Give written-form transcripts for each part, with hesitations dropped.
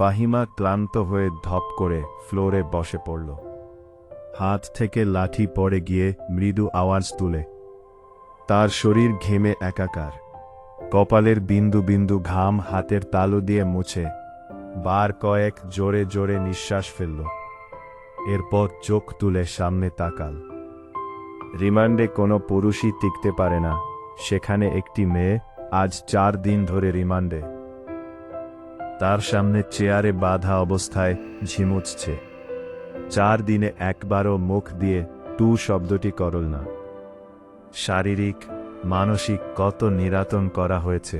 ফাহিমা ক্লান্ত হয়ে ধপ করে ফ্লোরে বসে পড়ল। হাত থেকে লাঠি পড়ে গিয়ে মৃদু আওয়াজ তুলে। তার শরীর ঘেমে একাকার। কপালের বিন্দু বিন্দু ঘাম হাতের তালু দিয়ে মুছে বার কয়েক জোরে জোরে নিঃশ্বাস ফেলল। এরপর চোখ তুলে সামনে তাকাল। রিমান্ডে কোনো পুরুষই টিকতে পারে না, সেখানে একটি মেয়ে আজ 4 দিন ধরে রিমান্ডে। তার সামনে চেয়ারে বাঁধা অবস্থায় ঝিমুচ্ছে। 4 দিনে একবারও মুখ দিয়ে টু শব্দটি করল না। শারীরিক মানসিক কত নির্যাতন করা হয়েছে,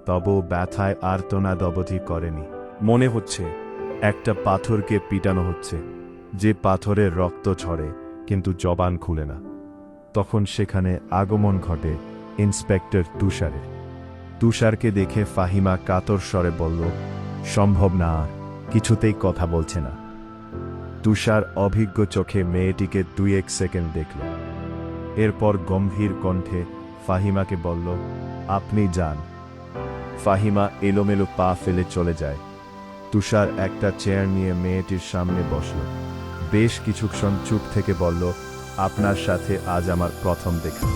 তবুও ব্যথায় আর্তনাদ অবধি করেনি। মনে হচ্ছে একটা পাথরকে পিটানো হচ্ছে, যে পাথরের রক্ত ঝরে কিন্তু জবান খুলে না। তখন সেখানে আগমন ঘটে ইন্সপেক্টর তুষারের। তুষারকে দেখে ফাহিমা কাতর স্বরে বলল, সম্ভব না, আর কিছুতেই কথা বলছে না। তুষার অভিজ্ঞ চোখে মেয়েটিকে 2-1 সেকেন্ড দেখল। এরপর গম্ভীর কণ্ঠে ফাহিমাকে বলল, আপনি যান। ফাহিমা এলোমেলো পা ফেলে চলে যায়। তুষার একটা চেয়ার নিয়ে মেয়েটির সামনে বসল। বেশ কিছুক্ষণ চুপ থেকে বলল, আপনার সাথে আজ আমার প্রথম দেখা।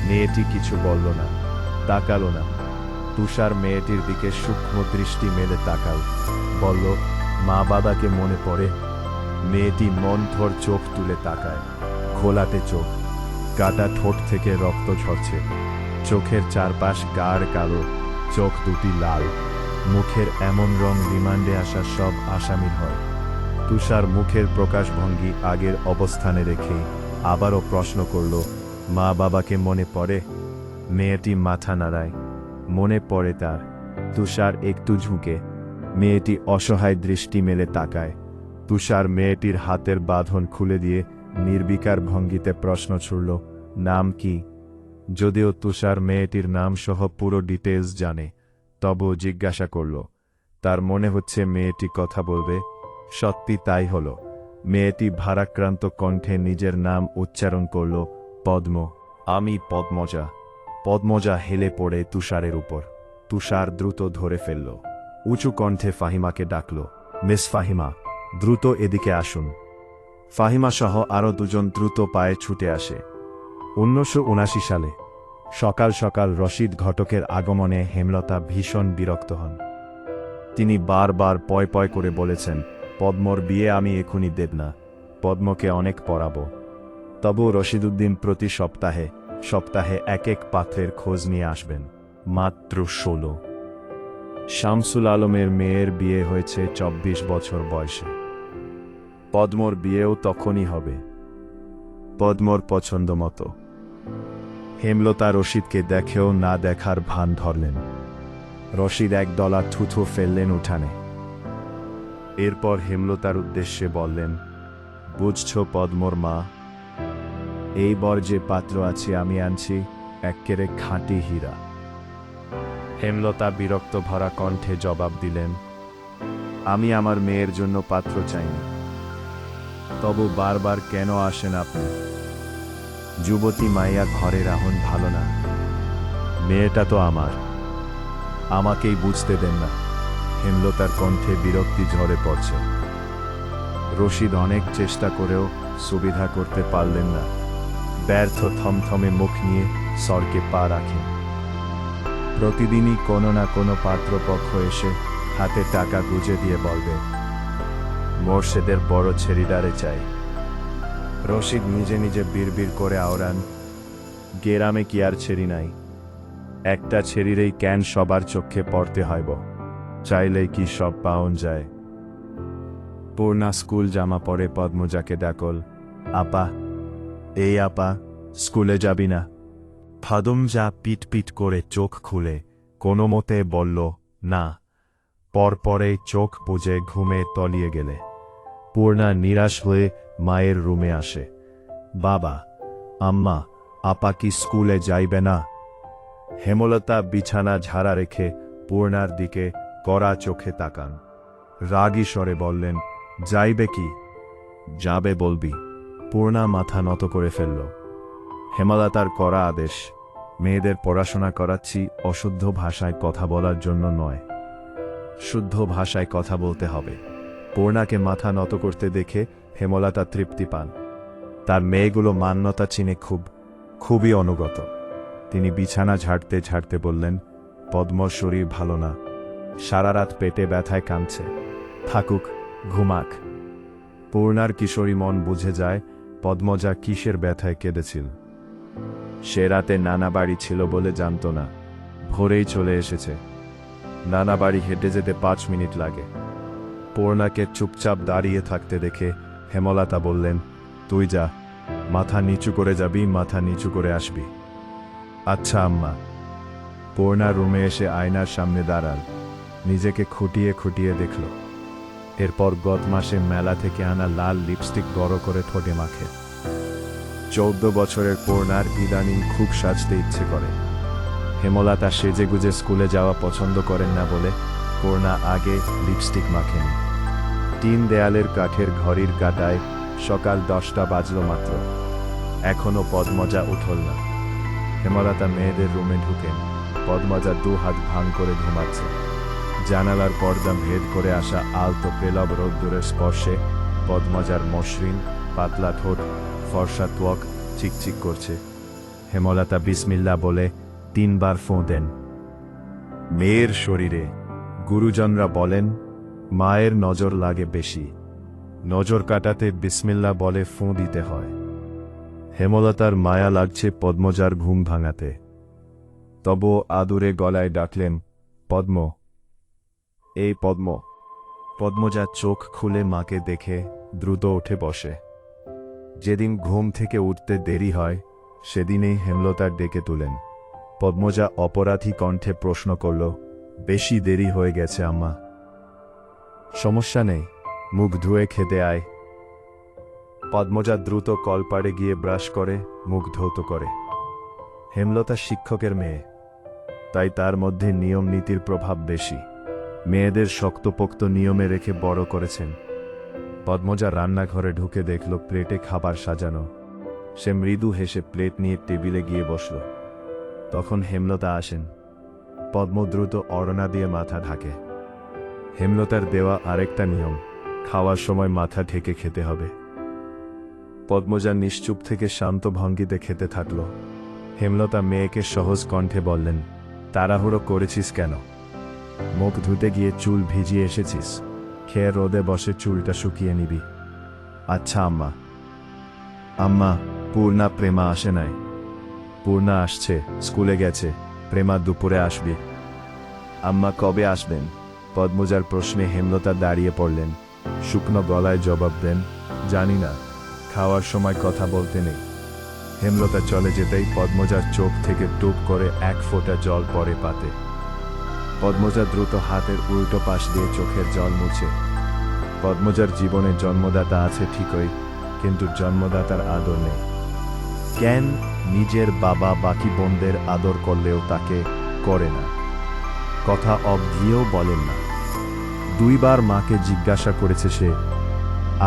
মেয়েটি কিছু বলল না, তাকালো না। তুষার মেয়েটির দিকে সূক্ষ্ম দৃষ্টি মেলে তাকাল, বলল, মা বাবাকে মনে পড়ে? মেয়েটি মন্থর চোখ তুলে তাকায়। ঘোলাটে চোখ, কাটা ঠোঁট থেকে রক্ত ঝরছে। চোখের চারপাশ গাঢ় কালো, চোখ দুটি লাল। মুখের এমন রং রিমান্ডে আসা সব আসামির হয়। তুষার মুখের প্রকাশভঙ্গি আগের অবস্থানে রেখেই আবারও প্রশ্ন করল, মা বাবাকে মনে পড়ে? মেয়েটি মাথা নাড়ায়, মনে পড়ে তার। তুষার একটু ঝুঁকে। মেয়েটি অসহায় দৃষ্টি মেলে তাকায়। তুষার মেয়েটির হাতের বাঁধন খুলে দিয়ে নির্বিকার ভঙ্গিতে প্রশ্ন ছুড়ল, নাম কি? যদিও তুষার মেয়েটির নাম সহ পুরো ডিটেলস জানে, তবুও জিজ্ঞাসা করল। তার মনে হচ্ছে মেয়েটি কথা বলবে। সত্যি তাই হল। মেয়েটি ভারাক্রান্ত কণ্ঠে নিজের নাম উচ্চারণ করল, পদ্ম। আমি পদ্মজা। পদ্মজা হেলে পড়ে তুষারের উপর। তুষার দ্রুত ধরে ফেলল। উঁচু কণ্ঠে ফাহিমাকে ডাকল, মিস ফাহিমা, দ্রুত এদিকে আসুন। ফাহিমা সহ আরও 2 জন দ্রুত পায়ে ছুটে আসে। 1979 সালে সকাল সকাল রশিদ ঘটকের আগমনে হেমলতা ভীষণ বিরক্ত হন। তিনি বারবার পয় পয় করে বলেছেন, পদ্মর বিয়ে আমি এখনই দেব না, পদ্মকে অনেক পড়াবো। তবু রশিদউদ্দিন প্রতি সপ্তাহে এক পাত্রের খোঁজ নিয়ে আসবেন। মাত্র 16। শামসুল আলমের মেয়ের বিয়ে হয়েছে 24 বছর বয়সে। পদ্মর বিয়েও তখনই হবে, পদ্মর পছন্দ মতো। হেমলতা রশিদকে দেখেও না দেখার ভান ধরলেন। রশিদ $1 থুথু ফেললেন উঠানে। এরপর হেমলতার উদ্দেশ্যে বললেন, বুঝছ পদ্মর মা, এই বর যে পাত্র আছে আমি আনছি এক্কেরে খাঁটি হীরা। হেমলতা বিরক্ত ভরা কণ্ঠে জবাব দিলেন, আমি আমার মেয়ের জন্য পাত্র চাইনি। তবু বারবার কেন আসেন আপনি? যুবতী মাইয়া ঘরে রাহন ভালো না? মেয়েটা তো আমার, আমাকেই বুঝতে দেন না। হেমলতার কণ্ঠে বিরক্তি ঝরে পড়ছে। রশিদ অনেক চেষ্টা করেও সুবিধা করতে পারলেন না। ব্যর্থ থমথমে মুখ নিয়ে সরকে পা রাখেন। প্রতিদিনই কোনো না কোনো পাত্রপক্ষ এসে হাতে টাকা গুজে দিয়ে বলবে, মোর্শেদের বড় ছেড়িডারে চাই। রশিদ নিজে নিজে বিড়বিড় করে আওড়ান, গেরামে কি আর ছেড়ি নাই? একটা ছেড়িরেই ক্যান সবার চোখে পড়তে হইব, চাইলেই কি সব পাওন যায়? পূর্ণা স্কুল জামা পরে পদ্মজাকে ডাকল, আপা, এই আপা, স্কুলে যাবি না? পদ্মজা পিট পিট করে চোখ খুলে কোনো মতে বলল, না। পরপরেই চোখ বুজে ঘুমে তলিয়ে গেলে। পূর্ণা নিরাশ হয়ে মায়ের রুমে আসে। বাবা, আম্মা, আপা কি স্কুলে যাইবে না? হেমলতা বিছানা ঝাড়া রেখে পূর্ণার দিকে কড়া চোখে তাকান। রাগী স্বরে বললেন, যাইবে কি? যাবে বলবি। পূর্ণা মাথা নত করে ফেলল। হেমলতার কড়া আদেশ, মেয়েদের পড়াশোনা করাচ্ছি অশুদ্ধ ভাষায় কথা বলার জন্য নয়। শুদ্ধ ভাষায় কথা বলতে হবে। পূর্ণাকে মাথা নত করতে দেখে হেমলতা তৃপ্তি পান। তার মেয়েগুলো মান্যতা চিনে খুবই অনুগত। তিনি বিছানা ঝাড়তে ঝাড়তে বললেন, পদ্মর শরীর ভালো না, সারা রাত পেটে ব্যথায় কাঁদছে, থাকুক, ঘুমাক। পূর্ণার কিশোরী মন বুঝে যায় পদ্মজা কিসের ব্যথায় কেঁদেছিল। সে রাতে নানা বাড়ি ছিল বলে জানত না, ভোরেই চলে এসেছে। নানা বাড়ি হেঁটে যেতে 5 মিনিট লাগে। পূর্ণাকে চুপচাপ দাঁড়িয়ে থাকতে দেখে হেমলতা বললেন, তুই যা, মাথা নিচু করে যাবি, মাথা নিচু করে আসবি। আচ্ছা আম্মা। পূর্ণা রুমে এসে আয়নার সামনে দাঁড়াল, নিজেকে খুঁটিয়ে খুঁটিয়ে দেখল। এরপর গত মাসে মেলা থেকে আনা লাল লিপস্টিক বড় করে ঠোঁটে মাখে। 14 বছরের পূর্ণার ইদানিং খুব সাজতে ইচ্ছে করে। হেমলতা সেজেগুজে স্কুলে যাওয়া পছন্দ করেন না বলে পূর্ণা আগে লিপস্টিক মাখেনি। 3 দেয়ালের কাঠের ঘড়ির কাঁটায় সকাল 10টা বাজল মাত্র। এখনো পদ্মজা উঠল না। হেমলতা মেয়েদের রুমে ঢুকেন। পদ্মজা 2 হাত ভাঙ করে ঘুমাচ্ছে। জানালার পর্দা ভেদ করে আসা আলতো পেলব রোদ্দুরের স্পর্শে পদ্মজার মসৃণ পাতলা ঠোঁট, ফর্সা ত্বক চিকচিক করছে। হেমলতা বিসমিল্লা বলে 3 বার ফোঁ দেন। মেয়ের শরীরে গুরুজনরা বলেন মায়ের নজর লাগে বেশি, নজর কাটাতে বিসমিল্লা বলে ফোঁ দিতে হয়। হেমলতার মায়া লাগছে পদ্মজার ঘুম ভাঙাতে। তবুও আদুরে গলায় ডাকলেন, পদ্ম, এই পদ্ম। পদ্মজা চোখ খুলে মাকে দেখে দ্রুত উঠে বসে। যেদিন ঘুম থেকে উঠতে দেরি হয় সেদিনেই হেমলতার ডেকে তুলেন। পদ্মজা অপরাধী কণ্ঠে প্রশ্ন করল, বেশি দেরি হয়ে গেছে আম্মা? সমস্যা নেই, মুখ ধুয়ে খেতে আয়। পদ্মজা দ্রুত কলপাড়ে গিয়ে ব্রাশ করে মুখ ধৌত করে। হেমলতা শিক্ষকের মেয়ে, তাই তার মধ্যে নিয়ম নীতির প্রভাব বেশি। মেয়েদের শক্তপোক্ত নিয়মে রেখে বড় করেছেন। পদ্মজা রান্নাঘরে ঢুকে দেখল প্লেটে খাবার সাজানো। সে মৃদু হেসে প্লেট নিয়ে টেবিলে গিয়ে বসল। তখন হেমলতা আসেন। পদ্ম দ্রুত ওড়না দিয়ে মাথা ঢাকে। হেমলতার দেওয়া আরেকটা নিয়ম, খাওয়ার সময় মাথা ঢেকে খেতে হবে। পদ্মজা নিশ্চুপ থেকে শান্ত ভঙ্গিতে খেতে থাকল। হেমলতা মেয়েকে সহজ কণ্ঠে বললেন, তাড়াহুড়ো করেছিস কেন? মুখ ধুতে গিয়ে চুল ভিজিয়ে এসেছিস, খেয়ে রোদে বসে চুলটা শুকিয়ে নিবি। আচ্ছা আম্মা। আম্মা, পূর্ণা প্রেমা আসে নাই? পূর্ণা আসছে, স্কুলে গেছে, প্রেমা দুপুরে আসবে। আম্মা কবে আসবেন? পদ্মজার প্রশ্নে হেমলতা দাঁড়িয়ে পড়লেন। শুকনো গলায় জবাব দেন, জানি না, খাওয়ার সময় কথা বলতে নেই। হেমলতা চলে যেতেই পদ্মজার চোখ থেকে টুপ করে 1 ফোঁটা জল পড়ে পাতে। পদ্মজা দ্রুত হাতের উল্টো পাশ দিয়ে চোখের জল মুছে। পদ্মজার জীবনে জন্মদাতা আছে ঠিকই, কিন্তু জন্মদাতার আদর নেই। কেন নিজের বাবা বাকি বোনদের আদর করলেও তাকে করে না? কথা অবধিও বলেন না। 2 বার মাকে জিজ্ঞাসা করেছে সে,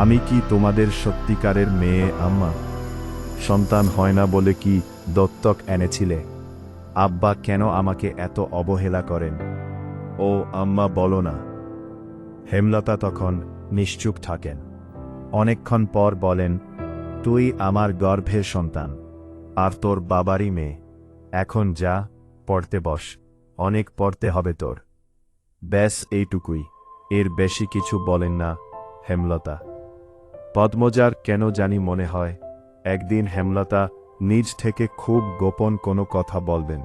আমি কি তোমাদের সত্যিকারের মেয়ে আম্মা? সন্তান হয় না বলে কি দত্তক এনেছিলে? আব্বা কেন আমাকে এত অবহেলা করেন? ও আম্মা বলো না। হেমলতা তখন নিশ্চুপ থাকেন। অনেকক্ষণ পর বলেন, তুই আমার গর্ভের সন্তান, আর তোর বাবারই মেয়ে। এখন যা, পড়তে বস, অনেক পড়তে হবে তোর। ব্যাস এইটুকুই, এর বেশি কিছু বলেন না হেমলতা। পদ্মজার কেন জানি মনে হয় একদিন হেমলতা নিজ থেকে খুব গোপন কোনো কথা বলবেন,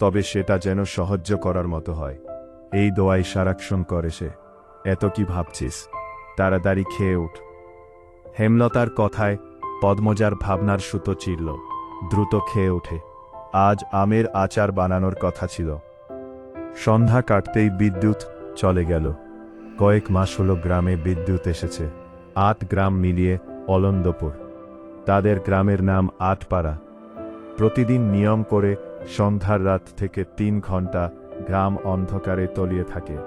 তবে সেটা যেন সহ্য করার মতো হয়। এই দোয়াই সারাক্ষণ করে সে। এত কি ভাবছিস? তাড়াতাড়ি খেয়ে উঠ। হেমলতার কথায় পদ্মজার ভাবনার সুতো চিরল। দ্রুত খেয়ে ওঠে। আজ আমের আচার বানানোর কথা ছিল। সন্ধ্যা কাটতেই বিদ্যুৎ চলে গেল। কয়েক মাস হলো গ্রামে বিদ্যুৎ এসেছে। 8 গ্রাম মিলিয়ে অলন্দপুর। তাদের গ্রামের নাম আটপাড়া। প্রতিদিন নিয়ম করে সন্ধ্যার রাত থেকে 3 ঘন্টা গ্রাম অন্ধকারে তলিয়ে থাকে।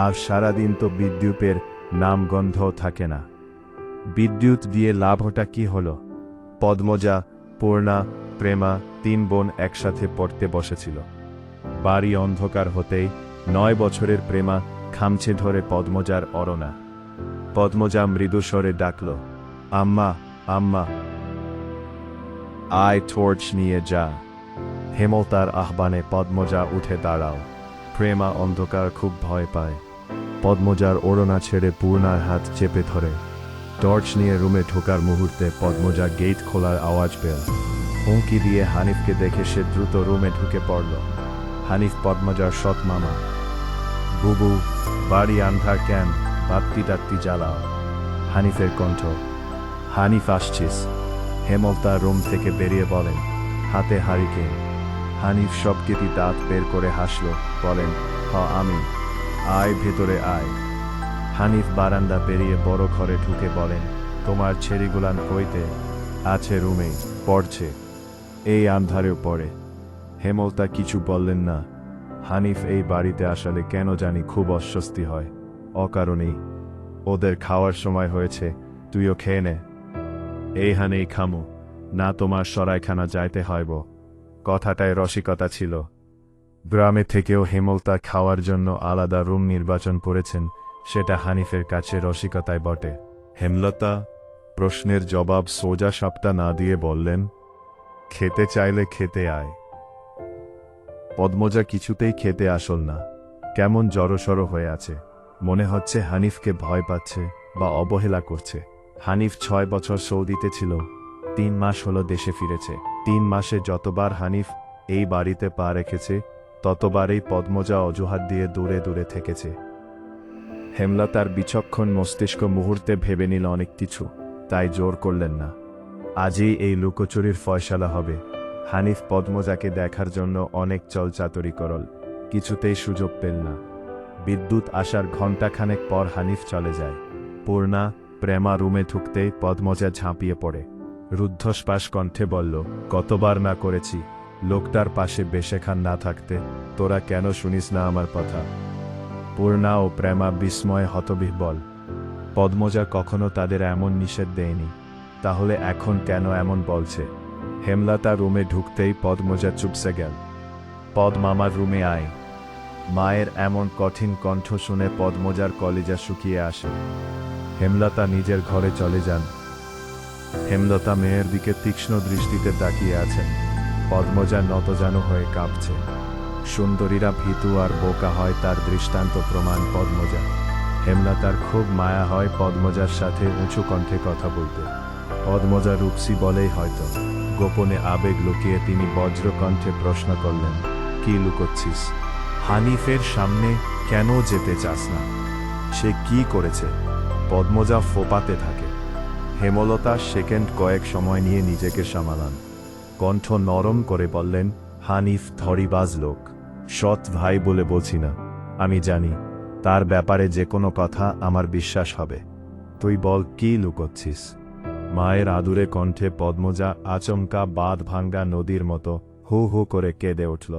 আর সারাদিন তো বিদ্যুতের নামগন্ধও থাকে না। বিদ্যুৎ দিয়ে লাভটা কি হলো? পদ্মজা, পূর্ণা, প্রেমা 3 বোন একসাথে পড়তে বসেছিল। বাড়ি অন্ধকার হতেই 9 বছরের প্রেমা খামছে ধরে পদ্মজার অরণা। পদ্মজা মৃদু স্বরে ডাকল, আম্মা, আম্মা, আয় টর্চ নিয়ে যা। হেমলতার আহ্বানে পদ্মজা উঠে দাঁড়াও। প্রেমা অন্ধকার খুব ভয় পায়। পদ্মজার ওড়না ছেড়ে পূর্ণার হাত চেপে ধরে। টর্চ নিয়ে রুমে ঢোকার মুহূর্তে পদ্মজা গেট খোলার আওয়াজ পেল। হুমকি দিয়ে হানিফকে দেখে সে দ্রুত রুমে ঢুকে পড়ল। হানিফ পদ্মজার সৎ মামা। বুবু, বাড়ি আন্ধার কেন, বাত্তি টাত্তি জ্বালাও। হানিফের কণ্ঠ। হানিফ আসছিস। হেমলতা রুম থেকে বেরিয়ে বলেন, হাতে হারিকেন। হানিফ সবকেটি দাঁত বের করে হাসল, বলেন, আমি। আয় ভেতরে আয়। হানিফ বারান্দা পেরিয়ে বড় ঘরে ঢুকে বলেন, তোমার ছেড়িগুলান কইতে? আছে রুমে, পড়ছে। এই আন্ধারেও পড়ে। হেমলতা কিছু বললেন না। হানিফ এই বাড়িতে আসলে কেন জানি খুব অস্বস্তি হয়, অকারণেই। ওদের খাওয়ার সময় হয়েছে, তুইও খেয়ে নে। এইখানেই খামু, না তোমার সরাইখানা যাইতে হইব। কথাটায় রসিকতা ছিল। গ্রামে থেকেও হেমলতা খাওয়ার জন্য আলাদা রুম নির্বাচন করেছেন, সেটা হানিফের কাছে রসিকতায় বটে। হেমলতা প্রশ্নের জবাব সোজা সাপটা না দিয়ে বললেন, খেতে চাইলে খেতে আয়। পদ্মজা কিছুতেই খেতে আসল না। কেমন জড়সড় হয়ে আছে। মনে হচ্ছে হানিফকে ভয় পাচ্ছে বা অবহেলা করছে। হানিফ 6 বছর সৌদিতে ছিল, 3 মাস হলো দেশে ফিরেছে। 3 মাসে যতবার হানিফ এই বাড়িতে পা রেখেছে, ততবারই পদ্মজা অজুহাত দিয়ে দূরে দূরে থেকেছে। হেমলতার বিচক্ষণ মস্তিষ্ক মুহূর্তে ভেবে নিল অনেক কিছু, তাই জোর করলেন না। আজই এই লুকোচুরির ফয়সালা হবে। হানিফ পদ্মজাকে দেখার জন্য অনেক চলচাতুরি করল, কিছুতেই সুযোগ পেল না। বিদ্যুৎ আসার ঘণ্টাখানেক পর হানিফ চলে যায়। পূর্ণা, প্রেমা রুমে ঢুকতেই পদ্মজা ঝাঁপিয়ে পড়ে। রুদ্ধশ্বাস কণ্ঠে বলল, কতবার না করেছি, লোকটার পাশে বেশেখান না থাকতে, তোরা কেন শুনিস না আমার কথা? পূর্ণা ও প্রেমা বিস্ময়ে হতবিহ্বল। পদ্মজা কখনো তাদের এমন নিষেধ দেয়নি, তাহলে এখন কেন এমন বলছে? হেমলতা রুমে ঢুকতেই পদ্মজা চুপসে গেল। পদ মামার রুমে আয়। মায়ের এমন কঠিন কণ্ঠ শুনে পদ্মজার কলিজা শুকিয়ে আসে। হেমলতা নিজের ঘরে চলে যান। হেমলতা মেয়ের দিকে তীক্ষ্ণ দৃষ্টিতে তাকিয়ে আছেন। পদ্মজা নতজানু হয়ে কাঁপছে। সুন্দরীরা ভীতু আর বোকা হয় তার দৃষ্টান্ত প্রমাণ পদ্মজা। হেমলতার খুব মায়া হয় পদ্মজার সাথে উঁচু কণ্ঠে কথা বলতে। পদ্মজা রূপসী বলেই হয়তো গোপনে আবেগ লুকিয়ে তিনি বজ্রকণ্ঠে প্রশ্ন করলেন, কি লুকোচ্ছিস? হানিফের সামনে কেন যেতে চাস না? সে কি করেছে? পদ্মজা ফোপাতে থাকে। হেমলতা সেকেন্ড কয়েক সময় নিয়ে নিজেকে সামালান। কণ্ঠ নরম করে বললেন, হানিফ ধড়িবাজ লোক। সৎ ভাই বলে বলছি না, আমি জানি তার ব্যাপারে যে কোনো কথা আমার বিশ্বাস হবে। তুই বল, কি লুকোচ্ছিস? মায়ের আদুরে কণ্ঠে পদ্মজা আচমকা বাঁধ ভাঙ্গা নদীর মতো হু হু করে কেঁদে উঠল।